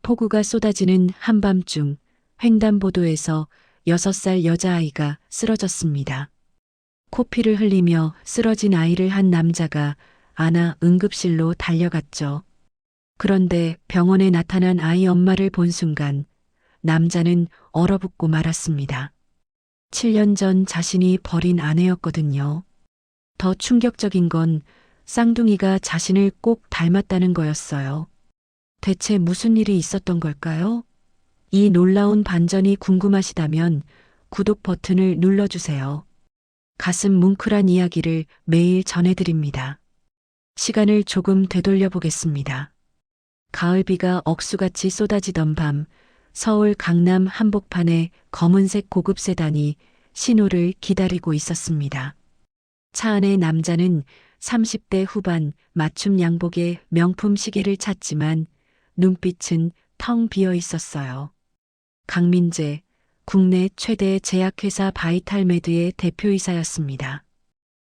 폭우가 쏟아지는 한밤중 횡단보도에서 6살 여자아이가 쓰러졌습니다. 코피를 흘리며 쓰러진 아이를 한 남자가 안아 응급실로 달려갔죠. 그런데 병원에 나타난 아이 엄마를 본 순간 남자는 얼어붙고 말았습니다. 7년 전 자신이 버린 아내였거든요. 더 충격적인 건 쌍둥이가 자신을 꼭 닮았다는 거였어요. 대체 무슨 일이 있었던 걸까요? 이 놀라운 반전이 궁금하시다면 구독 버튼을 눌러주세요. 가슴 뭉클한 이야기를 매일 전해드립니다. 시간을 조금 되돌려 보겠습니다. 가을비가 억수같이 쏟아지던 밤, 서울 강남 한복판에 검은색 고급 세단이 신호를 기다리고 있었습니다. 차 안의 남자는 30대 후반 맞춤 양복에 명품 시계를 찾지만 눈빛은 텅 비어 있었어요. 강민재, 국내 최대 제약회사 바이탈메드의 대표이사였습니다.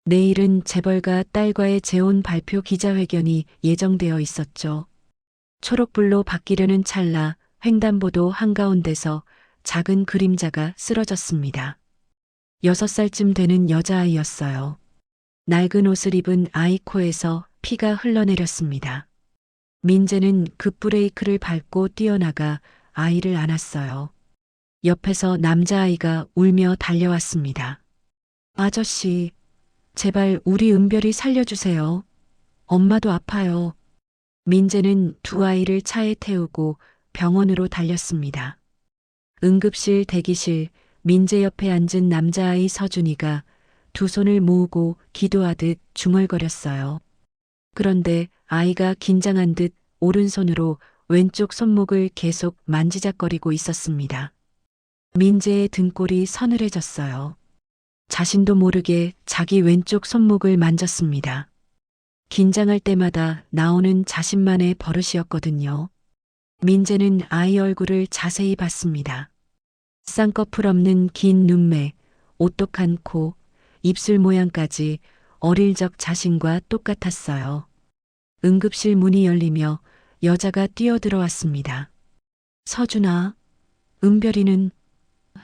내일은 재벌가 딸과의 재혼 발표 기자회견이 예정되어 있었죠. 초록불로 바뀌려는 찰나 횡단보도 한가운데서 작은 그림자가 쓰러졌습니다. 6살쯤 되는 여자아이였어요. 낡은 옷을 입은 아이 코에서 피가 흘러내렸습니다. 민재는 급브레이크를 밟고 뛰어나가 아이를 안았어요. 옆에서 남자아이가 울며 달려왔습니다. 아저씨, 제발 우리 은별이 살려주세요. 엄마도 아파요. 민재는 두 아이를 차에 태우고 병원으로 달렸습니다. 응급실 대기실, 민재 옆에 앉은 남자아이 서준이가 두 손을 모으고 기도하듯 중얼거렸어요. 그런데 아이가 긴장한 듯 오른손으로 왼쪽 손목을 계속 만지작거리고 있었습니다. 민재의 등골이 서늘해졌어요. 자신도 모르게 자기 왼쪽 손목을 만졌습니다. 긴장할 때마다 나오는 자신만의 버릇이었거든요. 민재는 아이 얼굴을 자세히 봤습니다. 쌍꺼풀 없는 긴 눈매, 오똑한 코, 입술 모양까지 어릴 적 자신과 똑같았어요. 응급실 문이 열리며 여자가 뛰어들어왔습니다. 서준아, 은별이는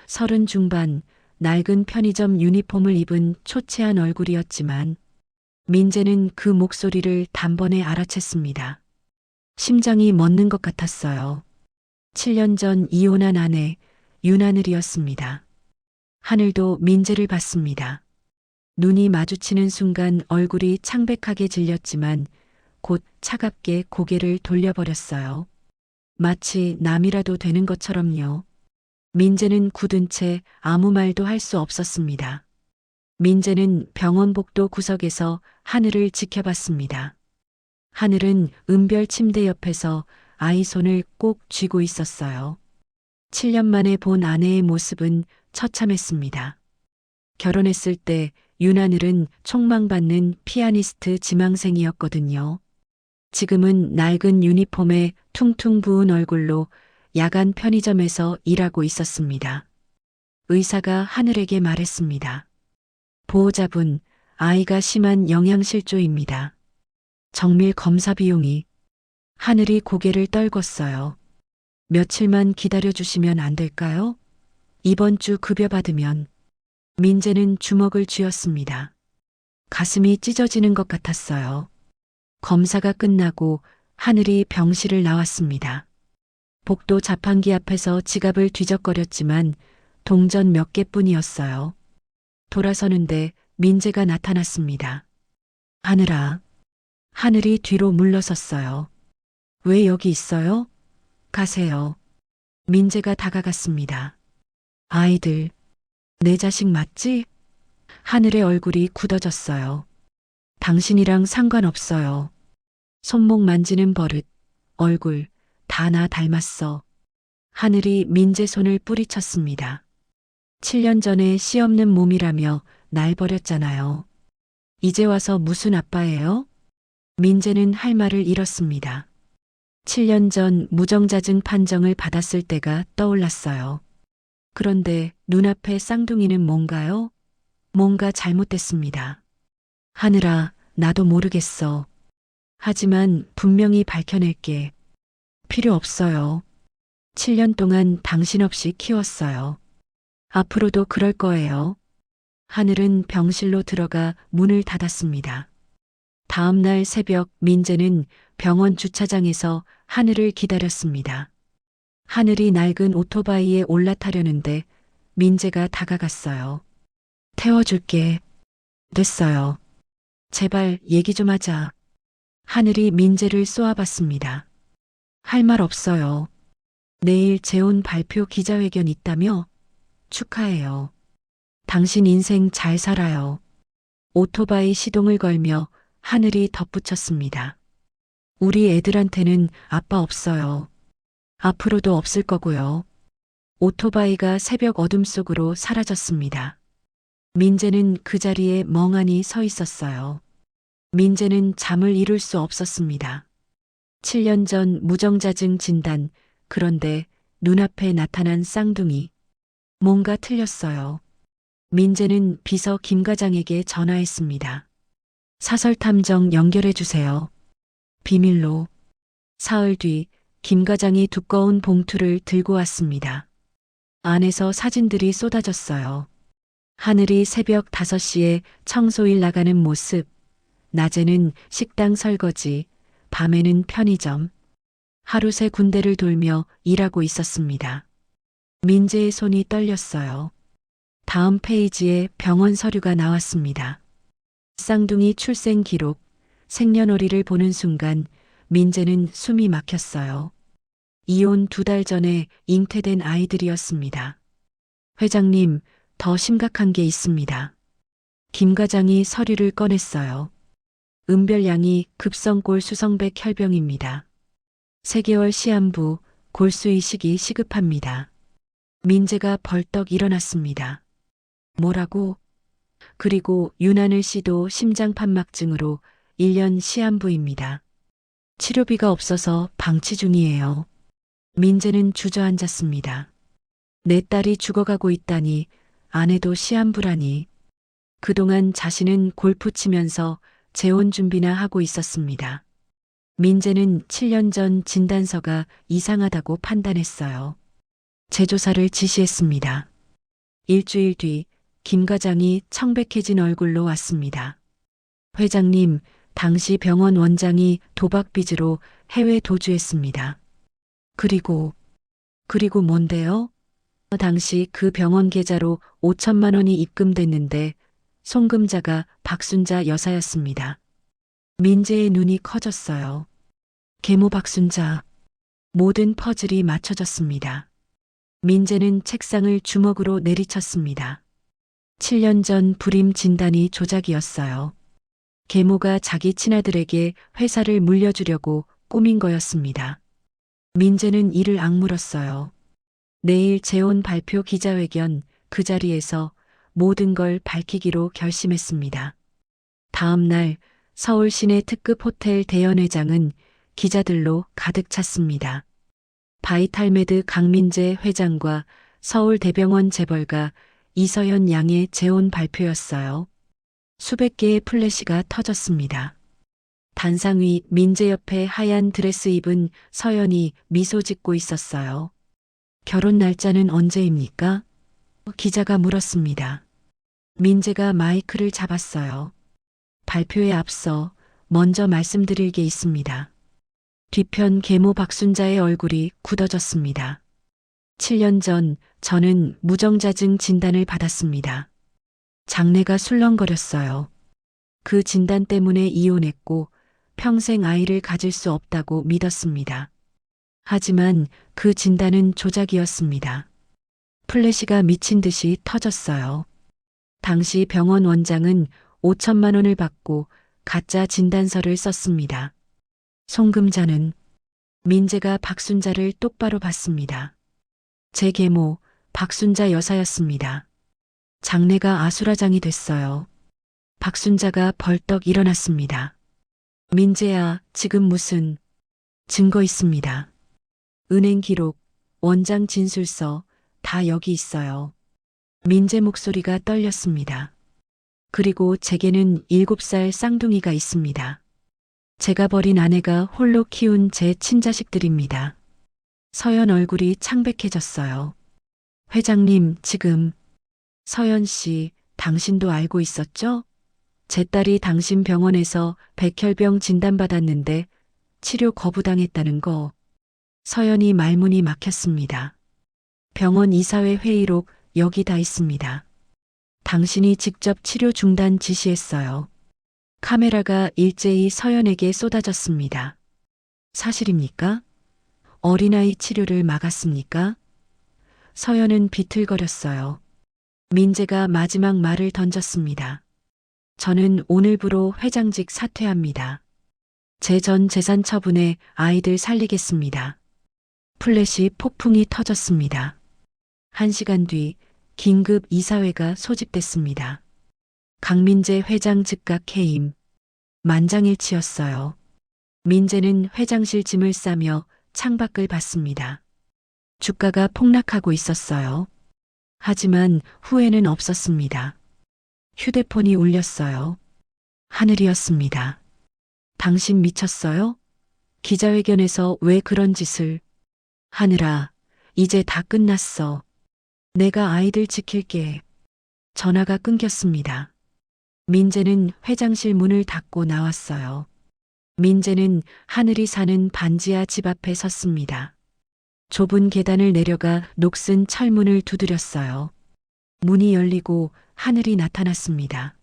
30 중반, 낡은 편의점 유니폼을 입은 초췌한 얼굴이었지만 민재는 그 목소리를 단번에 알아챘습니다. 심장이 멎는 것 같았어요. 7년 전 이혼한 아내 윤하늘이었습니다. 하늘도 민재를 봤습니다. 눈이 마주치는 순간 얼굴이 창백하게 질렸지만 곧 차갑게 고개를 돌려버렸어요. 마치 남이라도 되는 것처럼요. 민재는 굳은 채 아무 말도 할 수 없었습니다. 민재는 병원 복도 구석에서 하늘을 지켜봤습니다. 하늘은 은별 침대 옆에서 아이 손을 꼭 쥐고 있었어요. 7년 만에 본 아내의 모습은 처참했습니다. 결혼했을 때 윤하늘은 촉망받는 피아니스트 지망생이었거든요. 지금은 낡은 유니폼에 퉁퉁 부은 얼굴로 야간 편의점에서 일하고 있었습니다. 의사가 하늘에게 말했습니다. 보호자분, 아이가 심한 영양실조입니다. 정밀 검사 비용이. 하늘이 고개를 떨궜어요. 며칠만 기다려주시면 안 될까요? 이번 주 급여 받으면. 민재는 주먹을 쥐었습니다. 가슴이 찢어지는 것 같았어요. 검사가 끝나고 하늘이 병실을 나왔습니다. 복도 자판기 앞에서 지갑을 뒤적거렸지만 동전 몇 개뿐이었어요. 돌아서는데 민재가 나타났습니다. 하늘아. 하늘이 뒤로 물러섰어요. 왜 여기 있어요? 가세요. 민재가 다가갔습니다. 아이들, 내 자식 맞지? 하늘의 얼굴이 굳어졌어요. 당신이랑 상관없어요. 손목 만지는 버릇, 얼굴, 다 나 닮았어. 하늘이 민재 손을 뿌리쳤습니다. 7년 전에 씨 없는 몸이라며 날 버렸잖아요. 이제 와서 무슨 아빠예요? 민재는 할 말을 잃었습니다. 7년 전 무정자증 판정을 받았을 때가 떠올랐어요. 그런데 눈앞에 쌍둥이는 뭔가요? 뭔가 잘못됐습니다. 하늘아, 나도 모르겠어. 하지만 분명히 밝혀낼게. 필요 없어요. 7년 동안 당신 없이 키웠어요. 앞으로도 그럴 거예요. 하늘은 병실로 들어가 문을 닫았습니다. 다음 날 새벽 민재는 병원 주차장에서 하늘을 기다렸습니다. 하늘이 낡은 오토바이에 올라타려는데 민재가 다가갔어요. 태워줄게. 됐어요. 제발 얘기 좀 하자. 하늘이 민재를 쏘아봤습니다. 할 말 없어요. 내일 재혼 발표 기자회견 있다며? 축하해요. 당신 인생 잘 살아요. 오토바이 시동을 걸며 하늘이 덧붙였습니다. 우리 애들한테는 아빠 없어요. 앞으로도 없을 거고요. 오토바이가 새벽 어둠 속으로 사라졌습니다. 민재는 그 자리에 멍하니 서 있었어요. 민재는 잠을 이룰 수 없었습니다. 7년 전 무정자증 진단, 그런데 눈앞에 나타난 쌍둥이. 뭔가 틀렸어요. 민재는 비서 김 과장에게 전화했습니다. 사설 탐정 연결해 주세요. 비밀로. 사흘 뒤 김 과장이 두꺼운 봉투를 들고 왔습니다. 안에서 사진들이 쏟아졌어요. 하늘이 새벽 5시에 청소일 나가는 모습, 낮에는 식당 설거지, 밤에는 편의점. 하루 새 군데를 돌며 일하고 있었습니다. 민재의 손이 떨렸어요. 다음 페이지에 병원 서류가 나왔습니다. 쌍둥이 출생 기록, 생년월일을 보는 순간 민재는 숨이 막혔어요. 이혼 2달 전에 잉태된 아이들이었습니다. 회장님, 더 심각한 게 있습니다. 김 과장이 서류를 꺼냈어요. 은별양이 급성골 수성백 혈병입니다. 3개월 시한부, 골수이식이 시급합니다. 민재가 벌떡 일어났습니다. 뭐라고? 그리고 윤하늘 씨도 심장판막증으로 1년 시한부입니다. 치료비가 없어서 방치 중이에요. 민재는 주저앉았습니다. 내 딸이 죽어가고 있다니, 아내도 시한부라니. 그동안 자신은 골프 치면서 재혼 준비나 하고 있었습니다. 민재는 7년 전 진단서가 이상하다고 판단했어요. 재조사를 지시했습니다. 일주일 뒤 김 과장이 청백해진 얼굴로 왔습니다. 회장님, 당시 병원 원장이 도박 빚으로 해외 도주했습니다. 그리고 뭔데요? 당시 그 병원 계좌로 5천만 원이 입금됐는데 송금자가 박순자 여사였습니다. 민재의 눈이 커졌어요. 계모 박순자. 모든 퍼즐이 맞춰졌습니다. 민재는 책상을 주먹으로 내리쳤습니다. 7년 전 불임 진단이 조작이었어요. 계모가 자기 친아들에게 회사를 물려주려고 꾸민 거였습니다. 민재는 이를 악물었어요. 내일 재혼 발표 기자회견, 그 자리에서 모든 걸 밝히기로 결심했습니다. 다음 날 서울 시내 특급 호텔 대연회장은 기자들로 가득 찼습니다. 바이탈메드 강민재 회장과 서울대병원 재벌가 이서연 양의 재혼 발표였어요. 수백 개의 플래시가 터졌습니다. 단상 위 민재 옆에 하얀 드레스 입은 서연이 미소 짓고 있었어요. 결혼 날짜는 언제입니까? 기자가 물었습니다. 민재가 마이크를 잡았어요. 발표에 앞서 먼저 말씀드릴 게 있습니다. 뒤편 계모 박순자의 얼굴이 굳어졌습니다. 7년 전 저는 무정자증 진단을 받았습니다. 장래가 술렁거렸어요. 그 진단 때문에 이혼했고 평생 아이를 가질 수 없다고 믿었습니다. 하지만 그 진단은 조작이었습니다. 플래시가 미친 듯이 터졌어요. 당시 병원 원장은 5천만 원을 받고 가짜 진단서를 썼습니다. 송금자는 민재가 박순자를 똑바로 봤습니다. 제 계모 박순자 여사였습니다. 장래가 아수라장이 됐어요. 박순자가 벌떡 일어났습니다. 민재야, 지금 무슨 증거 있습니다. 은행 기록, 원장 진술서 다 여기 있어요. 민재 목소리가 떨렸습니다. 그리고 제게는 7살 쌍둥이가 있습니다. 제가 버린 아내가 홀로 키운 제 친자식들입니다. 서연 얼굴이 창백해졌어요. 회장님, 지금. 서연 씨, 당신도 알고 있었죠? 제 딸이 당신 병원에서 백혈병 진단받았는데 치료 거부당했다는 거. 서연이 말문이 막혔습니다. 병원 이사회 회의록 여기 다 있습니다. 당신이 직접 치료 중단 지시했어요. 카메라가 일제히 서연에게 쏟아졌습니다. 사실입니까? 어린아이 치료를 막았습니까? 서연은 비틀거렸어요. 민재가 마지막 말을 던졌습니다. 저는 오늘부로 회장직 사퇴합니다. 제 전 재산 처분에 아이들 살리겠습니다. 플래시 폭풍이 터졌습니다. 1시간 뒤 긴급 이사회가 소집됐습니다. 강민재 회장 즉각 해임. 만장일치였어요. 민재는 회장실 짐을 싸며 창밖을 봤습니다. 주가가 폭락하고 있었어요. 하지만 후회는 없었습니다. 휴대폰이 울렸어요. 하늘이었습니다. 당신 미쳤어요? 기자회견에서 왜 그런 짓을? 하늘아, 이제 다 끝났어. 내가 아이들 지킬게. 전화가 끊겼습니다. 민재는 회장실 문을 닫고 나왔어요. 민재는 하늘이 사는 반지하 집 앞에 섰습니다. 좁은 계단을 내려가 녹슨 철문을 두드렸어요. 문이 열리고 하늘이 나타났습니다.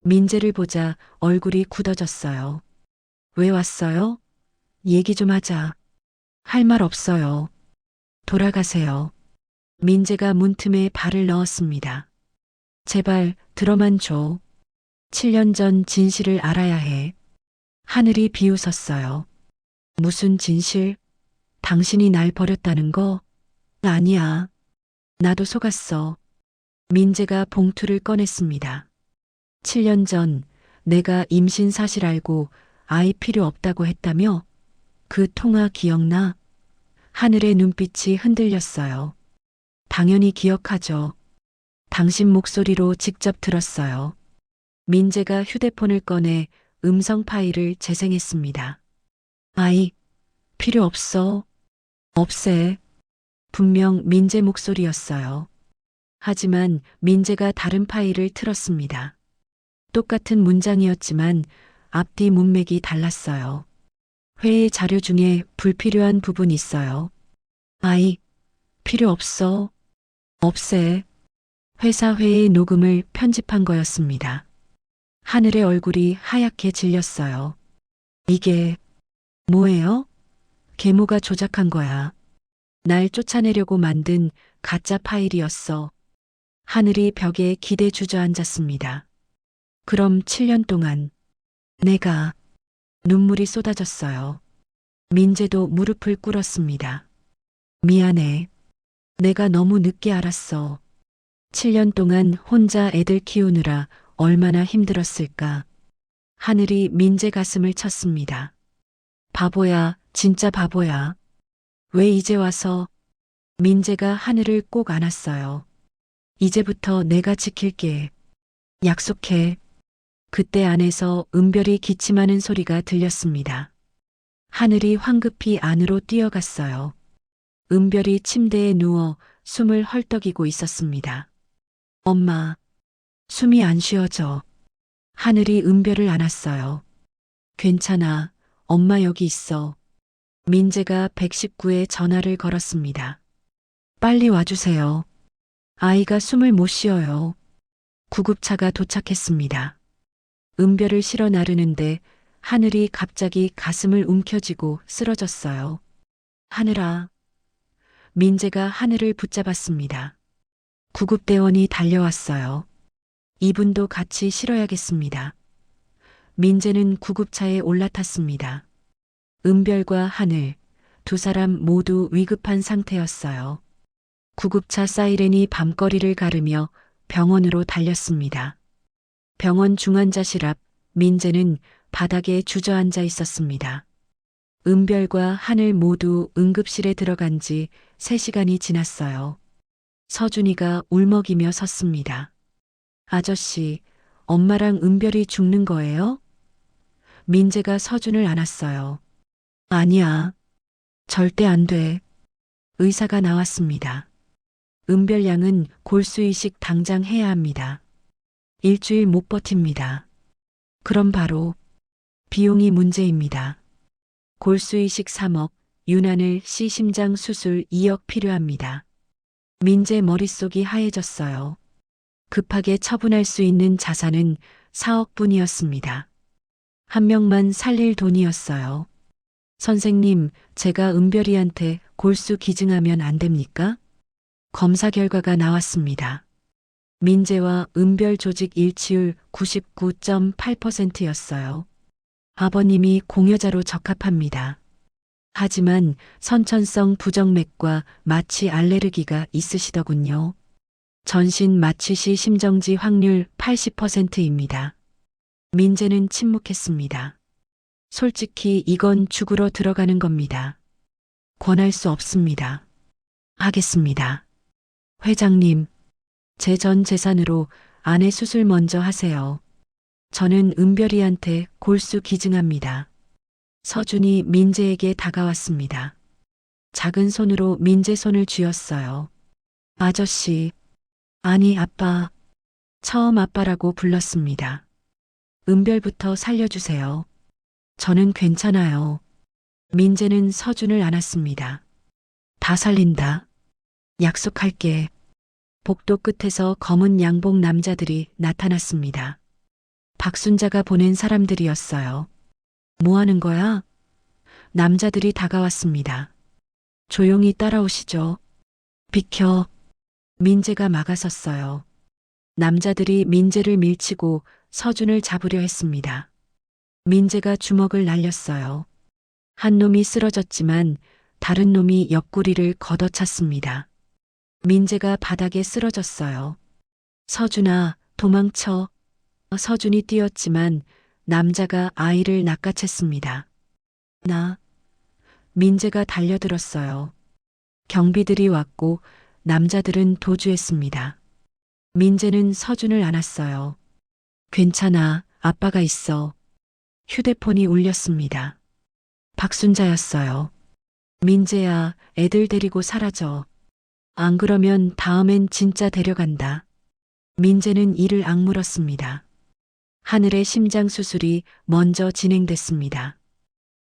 민재를 보자 얼굴이 굳어졌어요. 왜 왔어요? 얘기 좀 하자. 할 말 없어요. 돌아가세요. 민재가 문틈에 발을 넣었습니다. 제발 들어만 줘. 7년 전 진실을 알아야 해. 하늘이 비웃었어요. 무슨 진실? 당신이 날 버렸다는 거? 아니야. 나도 속았어. 민재가 봉투를 꺼냈습니다. 7년 전 내가 임신 사실 알고 아이 필요 없다고 했다며? 그 통화 기억나? 하늘의 눈빛이 흔들렸어요. 당연히 기억하죠. 당신 목소리로 직접 들었어요. 민재가 휴대폰을 꺼내 음성 파일을 재생했습니다. 아이, 필요 없어. 없애. 분명 민재 목소리였어요. 하지만 민재가 다른 파일을 틀었습니다. 똑같은 문장이었지만 앞뒤 문맥이 달랐어요. 회의 자료 중에 불필요한 부분이 있어요. 아이, 필요 없어. 없애. 회사 회의 녹음을 편집한 거였습니다. 하늘의 얼굴이 하얗게 질렸어요. 이게 뭐예요? 계모가 조작한 거야. 날 쫓아내려고 만든 가짜 파일이었어. 하늘이 벽에 기대 주저앉았습니다. 그럼 7년 동안 내가 눈물이 쏟아졌어요. 민재도 무릎을 꿇었습니다. 미안해. 내가 너무 늦게 알았어. 7년 동안 혼자 애들 키우느라 얼마나 힘들었을까. 하늘이 민재 가슴을 쳤습니다. 바보야, 진짜 바보야. 왜 이제 와서? 민재가 하늘을 꼭 안았어요. 이제부터 내가 지킬게. 약속해. 그때 안에서 은별이 기침하는 소리가 들렸습니다. 하늘이 황급히 안으로 뛰어갔어요. 은별이 침대에 누워 숨을 헐떡이고 있었습니다. 엄마, 숨이 안 쉬어져. 하늘이 은별을 안았어요. 괜찮아. 엄마 여기 있어. 민재가 119에 전화를 걸었습니다. 빨리 와주세요. 아이가 숨을 못 쉬어요. 구급차가 도착했습니다. 은별을 실어 나르는데 하늘이 갑자기 가슴을 움켜쥐고 쓰러졌어요. 하늘아. 민재가 하늘을 붙잡았습니다. 구급대원이 달려왔어요. 이분도 같이 실어야겠습니다. 민재는 구급차에 올라탔습니다. 은별과 하늘, 두 사람 모두 위급한 상태였어요. 구급차 사이렌이 밤거리를 가르며 병원으로 달렸습니다. 병원 중환자실 앞 민재는 바닥에 주저앉아 있었습니다. 은별과 하늘 모두 응급실에 들어간 지 3시간이 지났어요. 서준이가 울먹이며 섰습니다. 아저씨, 엄마랑 은별이 죽는 거예요? 민재가 서준을 안았어요. 아니야. 절대 안 돼. 의사가 나왔습니다. 은별양은 골수이식 당장 해야 합니다. 일주일 못 버팁니다. 그럼 바로 비용이 문제입니다. 골수이식 3억, 윤하늘 씨 심장 수술 2억 필요합니다. 민재 머릿속이 하얘졌어요. 급하게 처분할 수 있는 자산은 4억뿐이었습니다. 한 명만 살릴 돈이었어요. 선생님, 제가 은별이한테 골수 기증하면 안 됩니까? 검사 결과가 나왔습니다. 민재와 은별 조직 일치율 99.8%였어요. 아버님이 공여자로 적합합니다. 하지만 선천성 부정맥과 마취 알레르기가 있으시더군요. 전신 마취 시 심정지 확률 80%입니다. 민재는 침묵했습니다. 솔직히 이건 죽으러 들어가는 겁니다. 권할 수 없습니다. 하겠습니다. 회장님, 제 전 재산으로 아내 수술 먼저 하세요. 저는 은별이한테 골수 기증합니다. 서준이 민재에게 다가왔습니다. 작은 손으로 민재 손을 쥐었어요. 아저씨, 아니 아빠, 처음 아빠라고 불렀습니다. 은별부터 살려주세요. 저는 괜찮아요. 민재는 서준을 안았습니다. 다 살린다. 약속할게. 복도 끝에서 검은 양복 남자들이 나타났습니다. 박순자가 보낸 사람들이었어요. 뭐 하는 거야? 남자들이 다가왔습니다. 조용히 따라오시죠. 비켜. 민재가 막아섰어요. 남자들이 민재를 밀치고 서준을 잡으려 했습니다. 민재가 주먹을 날렸어요. 한 놈이 쓰러졌지만 다른 놈이 옆구리를 걷어찼습니다. 민재가 바닥에 쓰러졌어요. 서준아, 도망쳐. 서준이 뛰었지만 남자가 아이를 낚아챘습니다. 민재가 달려들었어요. 경비들이 왔고 남자들은 도주했습니다. 민재는 서준을 안았어요. 괜찮아, 아빠가 있어. 휴대폰이 울렸습니다. 박순자였어요. 민재야, 애들 데리고 사라져. 안 그러면 다음엔 진짜 데려간다. 민재는 이를 악물었습니다. 하늘의 심장 수술이 먼저 진행됐습니다.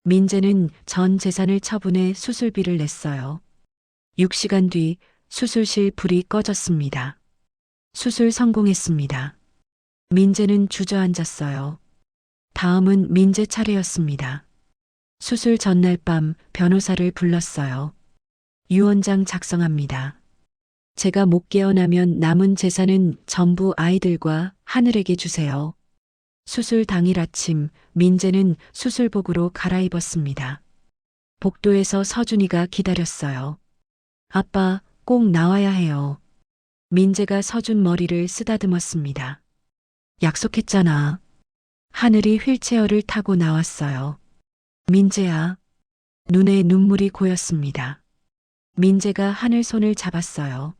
민재는 전 재산을 처분해 수술비를 냈어요. 6시간 뒤 수술실 불이 꺼졌습니다. 수술 성공했습니다. 민재는 주저앉았어요. 다음은 민재 차례였습니다. 수술 전날 밤 변호사를 불렀어요. 유언장 작성합니다. 제가 못 깨어나면 남은 재산은 전부 아이들과 하늘에게 주세요. 수술 당일 아침 민재는 수술복으로 갈아입었습니다. 복도에서 서준이가 기다렸어요. 아빠, 꼭 나와야 해요. 민재가 서준 머리를 쓰다듬었습니다. 약속했잖아. 하늘이 휠체어를 타고 나왔어요. 민재야. 눈에 눈물이 고였습니다. 민재가 하늘 손을 잡았어요.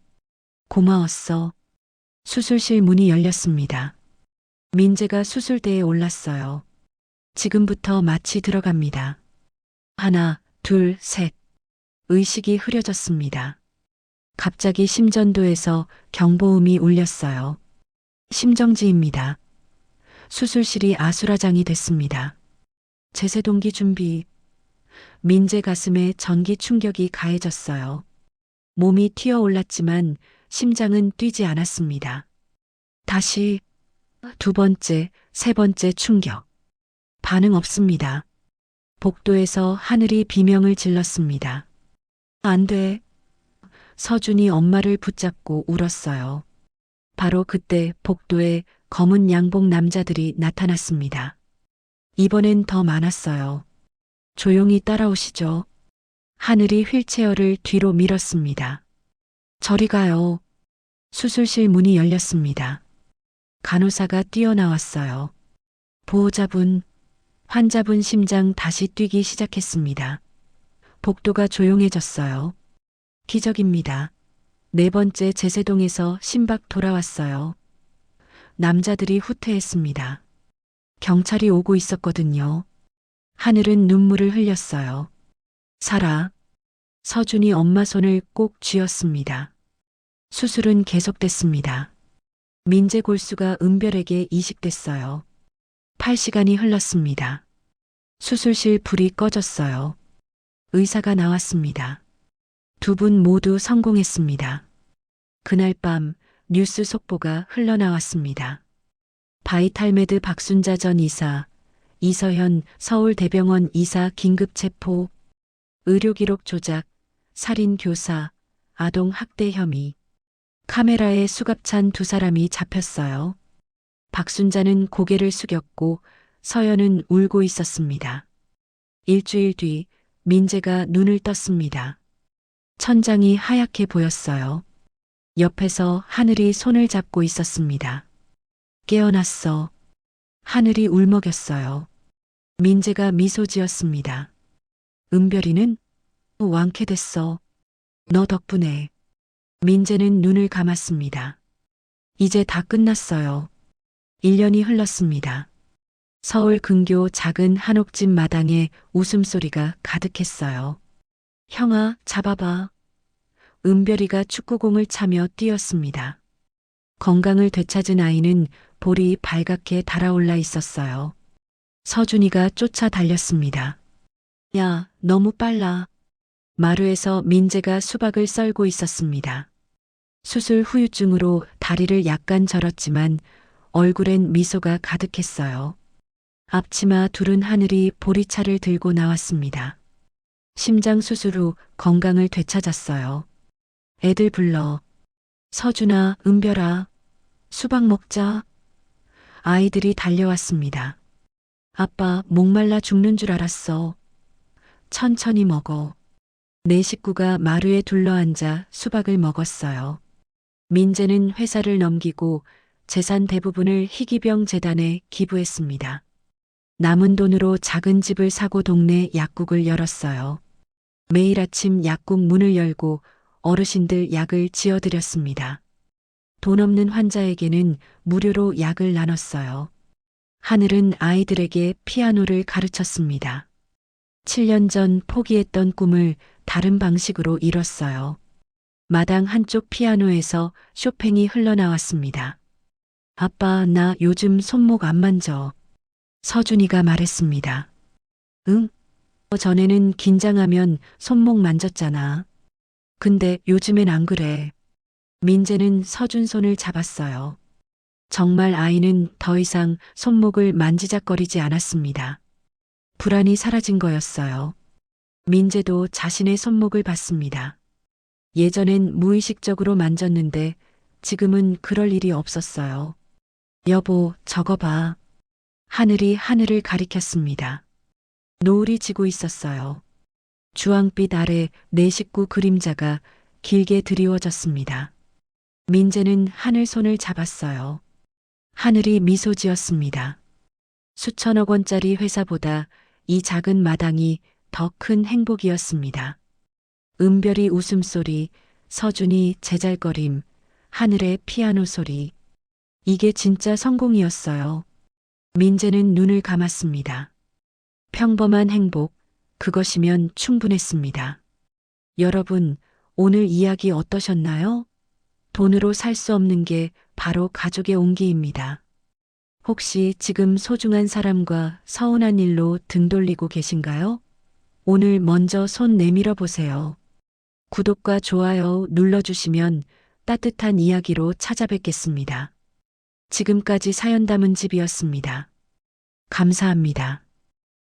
고마웠어. 수술실 문이 열렸습니다. 민재가 수술대에 올랐어요. 지금부터 마취 들어갑니다. 하나, 둘, 셋. 의식이 흐려졌습니다. 갑자기 심전도에서 경보음이 울렸어요. 심정지입니다. 수술실이 아수라장이 됐습니다. 제세동기 준비. 민재 가슴에 전기 충격이 가해졌어요. 몸이 튀어올랐지만 심장은 뛰지 않았습니다. 다시 두 번째, 세 번째 충격. 반응 없습니다. 복도에서 하늘이 비명을 질렀습니다. 안 돼. 서준이 엄마를 붙잡고 울었어요. 바로 그때 복도에 검은 양복 남자들이 나타났습니다. 이번엔 더 많았어요. 조용히 따라오시죠. 하늘이 휠체어를 뒤로 밀었습니다. 저리 가요. 수술실 문이 열렸습니다. 간호사가 뛰어나왔어요. 보호자분, 환자분 심장 다시 뛰기 시작했습니다. 복도가 조용해졌어요. 기적입니다. 네 번째 제세동에서 심박 돌아왔어요. 남자들이 후퇴했습니다. 경찰이 오고 있었거든요. 하늘은 눈물을 흘렸어요. 살아. 서준이 엄마 손을 꼭 쥐었습니다. 수술은 계속됐습니다. 민재 골수가 은별에게 이식됐어요. 8시간이 흘렀습니다. 수술실 불이 꺼졌어요. 의사가 나왔습니다. 두 분 모두 성공했습니다. 그날 밤 뉴스 속보가 흘러나왔습니다. 바이탈메드 박순자 전 이사, 이서현 서울대병원 이사 긴급 체포, 의료기록 조작, 살인 교사, 아동 학대 혐의. 카메라에 수갑찬 두 사람이 잡혔어요. 박순자는 고개를 숙였고 서연은 울고 있었습니다. 일주일 뒤 민재가 눈을 떴습니다. 천장이 하얗게 보였어요. 옆에서 하늘이 손을 잡고 있었습니다. 깨어났어. 하늘이 울먹였어요. 민재가 미소 지었습니다. 은별이는 완쾌됐어. 너 덕분에. 민재는 눈을 감았습니다. 이제 다 끝났어요. 1년이 흘렀습니다. 서울 근교 작은 한옥집 마당에 웃음소리가 가득했어요. 형아, 잡아봐. 은별이가 축구공을 차며 뛰었습니다. 건강을 되찾은 아이는 볼이 발갛게 달아올라 있었어요. 서준이가 쫓아 달렸습니다. 야, 너무 빨라. 마루에서 민재가 수박을 썰고 있었습니다. 수술 후유증으로 다리를 약간 절었지만 얼굴엔 미소가 가득했어요. 앞치마 두른 하늘이 보리차를 들고 나왔습니다. 심장 수술 후 건강을 되찾았어요. 애들 불러. 서준아, 은별아, 수박 먹자. 아이들이 달려왔습니다. 아빠, 목말라 죽는 줄 알았어. 천천히 먹어. 네 식구가 마루에 둘러앉아 수박을 먹었어요. 민재는 회사를 넘기고 재산 대부분을 희귀병 재단에 기부했습니다. 남은 돈으로 작은 집을 사고 동네 약국을 열었어요. 매일 아침 약국 문을 열고 어르신들 약을 지어드렸습니다. 돈 없는 환자에게는 무료로 약을 나눴어요. 하늘은 아이들에게 피아노를 가르쳤습니다. 7년 전 포기했던 꿈을 다른 방식으로 이뤘어요. 마당 한쪽 피아노에서 쇼팽이 흘러나왔습니다. 아빠, 나 요즘 손목 안 만져. 서준이가 말했습니다. 응? 전에는 긴장하면 손목 만졌잖아. 근데 요즘엔 안 그래. 민재는 서준 손을 잡았어요. 정말 아이는 더 이상 손목을 만지작거리지 않았습니다. 불안이 사라진 거였어요. 민재도 자신의 손목을 봤습니다. 예전엔 무의식적으로 만졌는데 지금은 그럴 일이 없었어요. 여보, 저거 봐. 하늘이 하늘을 가리켰습니다. 노을이 지고 있었어요. 주황빛 아래 네 식구 그림자가 길게 드리워졌습니다. 민재는 하늘 손을 잡았어요. 하늘이 미소 지었습니다. 수천억 원짜리 회사보다 이 작은 마당이 더 큰 행복이었습니다. 은별이 웃음소리, 서준이 제잘거림, 하늘의 피아노 소리. 이게 진짜 성공이었어요. 민재는 눈을 감았습니다. 평범한 행복, 그것이면 충분했습니다. 여러분, 오늘 이야기 어떠셨나요? 돈으로 살 수 없는 게 바로 가족의 온기입니다. 혹시 지금 소중한 사람과 서운한 일로 등 돌리고 계신가요? 오늘 먼저 손 내밀어 보세요. 구독과 좋아요 눌러주시면 따뜻한 이야기로 찾아뵙겠습니다. 지금까지 사연 담은 집이었습니다. 감사합니다.